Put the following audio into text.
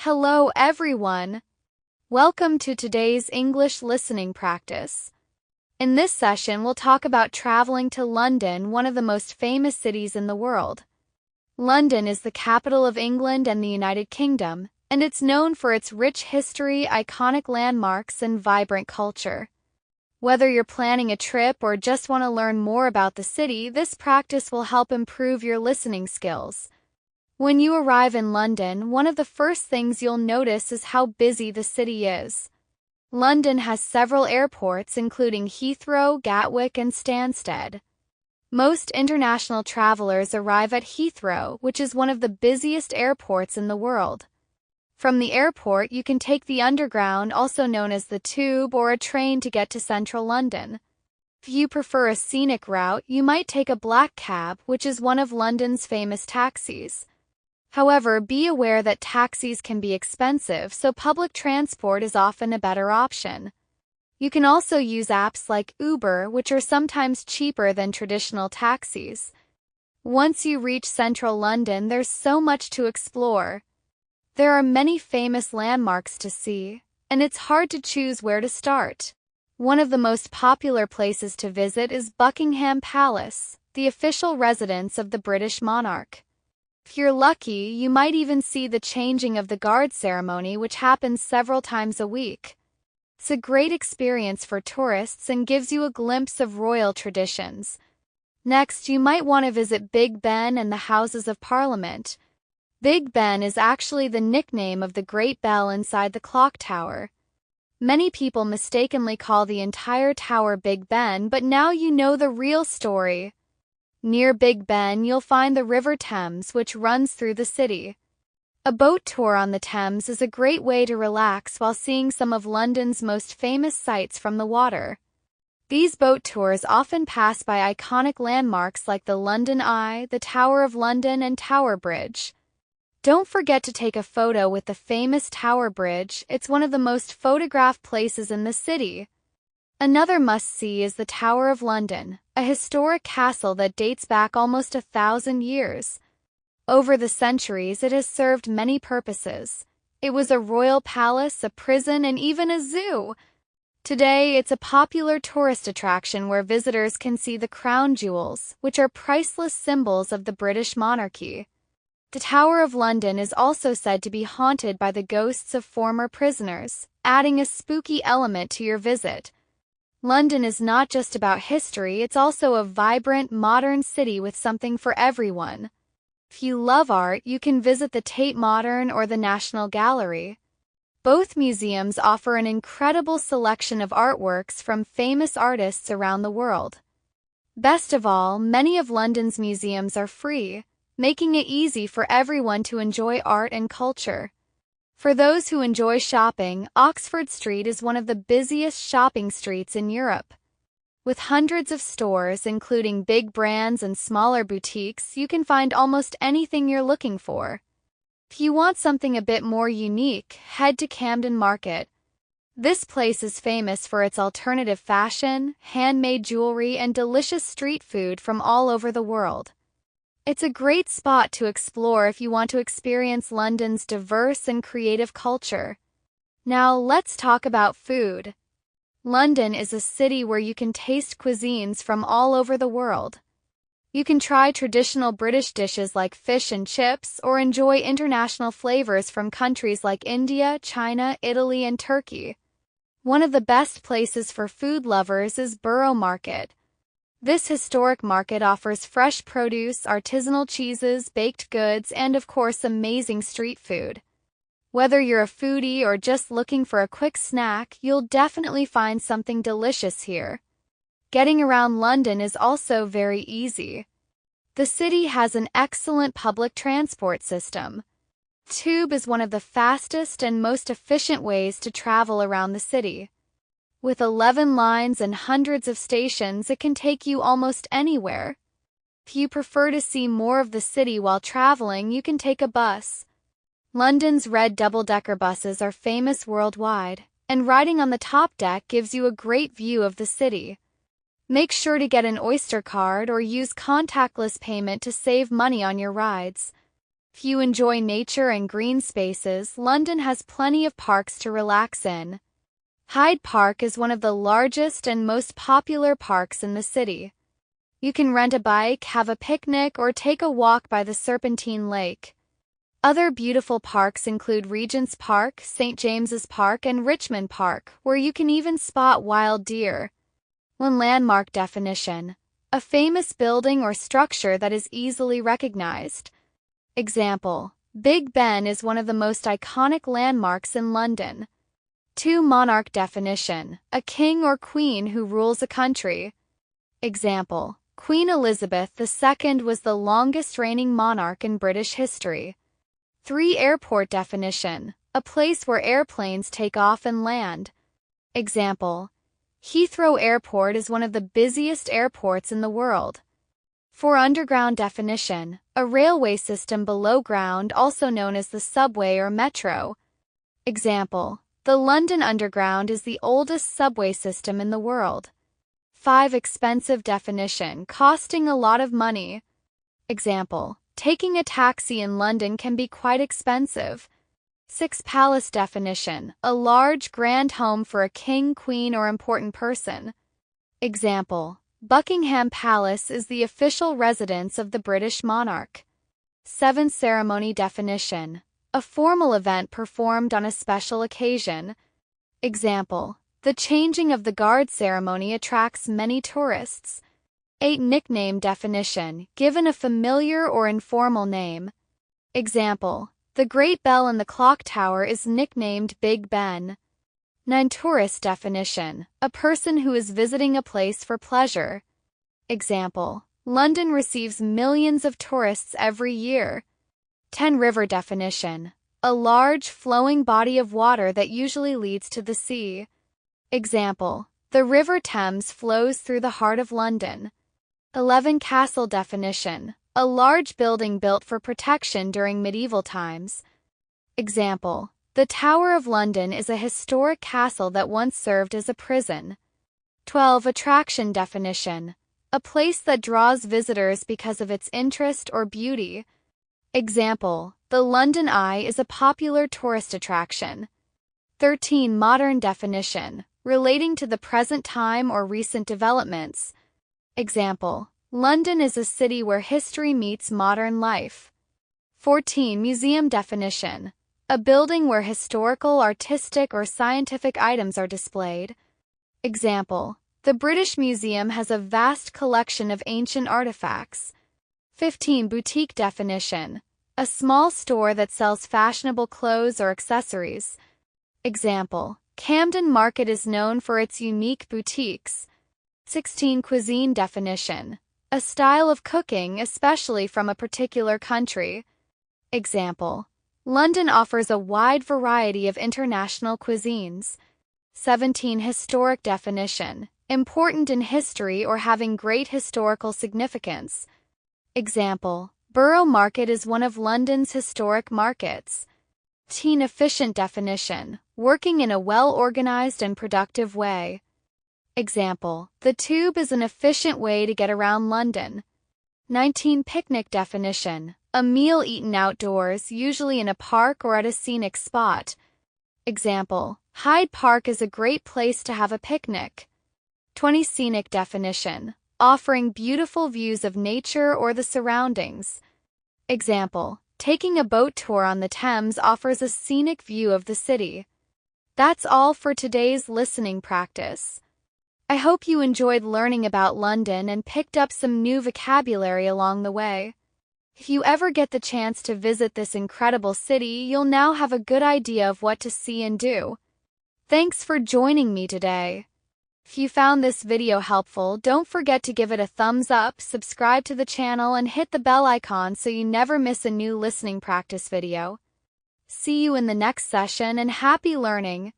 Hello everyone. Welcome to today's English listening practice. In this session, we'll talk about traveling to London, one of the most famous cities in the world. London is the capital of England and the United Kingdom, and it's known for its rich history, iconic landmarks, and vibrant culture. Whether you're planning a trip or just want to learn more about the city, this practice will help improve your listening skills. When you arrive in London, one of the first things you'll notice is how busy the city is. London has several airports, including Heathrow, Gatwick, and Stansted. Most international travelers arrive at Heathrow, which is one of the busiest airports in the world. From the airport, you can take the Underground, also known as the Tube, or a train to get to central London. If you prefer a scenic route, you might take a black cab, which is one of London's famous taxis. However, be aware that taxis can be expensive, so public transport is often a better option. You can also use apps like Uber, which are sometimes cheaper than traditional taxis. Once you reach central London, there's so much to explore. There are many famous landmarks to see, and it's hard to choose where to start. One of the most popular places to visit is Buckingham Palace, the official residence of the British monarch. If you're lucky, you might even see the changing of the guard ceremony, which happens several times a week. It's a great experience for tourists and gives you a glimpse of royal traditions. Next, you might want to visit Big Ben and the Houses of Parliament. Big Ben is actually the nickname of the Great Bell inside the clock tower. Many people mistakenly call the entire tower Big Ben, but now you know the real story. Near Big Ben, you'll find the River Thames, which runs through the city. A boat tour on the Thames is a great way to relax while seeing some of London's most famous sights from the water. These boat tours often pass by iconic landmarks like the London Eye, the Tower of London, and Tower Bridge. Don't forget to take a photo with the famous Tower Bridge. It's one of the most photographed places in the city. Another must-see is the Tower of London, a historic castle that dates back almost 1,000 years. Over the centuries, it has served many purposes. It was a royal palace, a prison, and even a zoo. Today, it's a popular tourist attraction where visitors can see the crown jewels, which are priceless symbols of the British monarchy. The Tower of London is also said to be haunted by the ghosts of former prisoners, adding a spooky element to your visit. London is not just about history, it's also a vibrant, modern city with something for everyone. If you love art, you can visit the Tate Modern or the National Gallery. Both museums offer an incredible selection of artworks from famous artists around the world. Best of all, many of London's museums are free, making it easy for everyone to enjoy art and culture. For those who enjoy shopping, Oxford Street is one of the busiest shopping streets in Europe. With hundreds of stores, including big brands and smaller boutiques, you can find almost anything you're looking for. If you want something a bit more unique, head to Camden Market. This place is famous for its alternative fashion, handmade jewelry, and delicious street food from all over the world. It's a great spot to explore if you want to experience London's diverse and creative culture. Now, let's talk about food. London is a city where you can taste cuisines from all over the world. You can try traditional British dishes like fish and chips, or enjoy international flavors from countries like India, China, Italy, and Turkey. One of the best places for food lovers is Borough Market. This historic market offers fresh produce, artisanal cheeses, baked goods, and of course amazing street food. Whether you're a foodie or just looking for a quick snack, you'll definitely find something delicious here. Getting around London is also very easy. The city has an excellent public transport system. Tube is one of the fastest and most efficient ways to travel around the city. With 11 lines and hundreds of stations, it can take you almost anywhere. If you prefer to see more of the city while traveling, you can take a bus. London's red double-decker buses are famous worldwide, and riding on the top deck gives you a great view of the city. Make sure to get an Oyster card or use contactless payment to save money on your rides. If you enjoy nature and green spaces, London has plenty of parks to relax in. Hyde Park is one of the largest and most popular parks in the city. You can rent a bike, have a picnic, or take a walk by the Serpentine Lake. Other beautiful parks include Regent's Park, St. James's Park, and Richmond Park, where you can even spot wild deer. One landmark definition: a famous building or structure that is easily recognized. Example: Big Ben is one of the most iconic landmarks in London. 2. Monarch definition: a king or queen who rules a country. Example: Queen Elizabeth II was the longest reigning monarch in British history. 3. Airport definition: a place where airplanes take off and land. Example: Heathrow Airport is one of the busiest airports in the world. 4. Underground definition: a railway system below ground, also known as the subway or metro. Example: the London Underground is the oldest subway system in the world. 5. Expensive definition: costing a lot of money. Example: taking a taxi in London can be quite expensive. 6. Palace definition: a large, grand home for a king, queen, or important person. Example: Buckingham Palace is the official residence of the British monarch. 7. Ceremony definition: a formal event performed on a special occasion. Example: the changing of the guard ceremony attracts many tourists. 8. Nickname definition: given a familiar or informal name. Example: the Great Bell in the clock tower is nicknamed Big Ben. 9. Tourist definition: a person who is visiting a place for pleasure. Example: London receives millions of tourists every year. 10. River definition: a large, flowing body of water that usually leads to the sea. Example: the River Thames flows through the heart of London. 11. Castle definition: a large building built for protection during medieval times. Example: the Tower of London is a historic castle that once served as a prison. 12. Attraction definition: a place that draws visitors because of its interest or beauty. Example: the London Eye is a popular tourist attraction. 13. Modern definition: relating to the present time or recent developments. Example: London is a city where history meets modern life. 14. Museum definition: a building where historical, artistic, or scientific items are displayed. Example: the British Museum has a vast collection of ancient artifacts. 15. Boutique definition: a small store that sells fashionable clothes or accessories. Example: Camden Market is known for its unique boutiques. 16. Cuisine definition: a style of cooking, especially from a particular country. Example: London offers a wide variety of international cuisines. 17. Historic definition: important in history or having great historical significance. Example: Borough Market is one of London's historic markets. 18. Efficient definition: working in a well-organized and productive way. Example: the Tube is an efficient way to get around London. 19. Picnic definition: a meal eaten outdoors, usually in a park or at a scenic spot. Example: Hyde Park is a great place to have a picnic. 20. Scenic definition: offering beautiful views of nature or the surroundings. Example: taking a boat tour on the Thames offers a scenic view of the city. That's all for today's listening practice. I hope you enjoyed learning about London and picked up some new vocabulary along the way. If you ever get the chance to visit this incredible city, you'll now have a good idea of what to see and do. Thanks for joining me today. If you found this video helpful, don't forget to give it a thumbs up, subscribe to the channel, and hit the bell icon so you never miss a new listening practice video. See you in the next session and happy learning!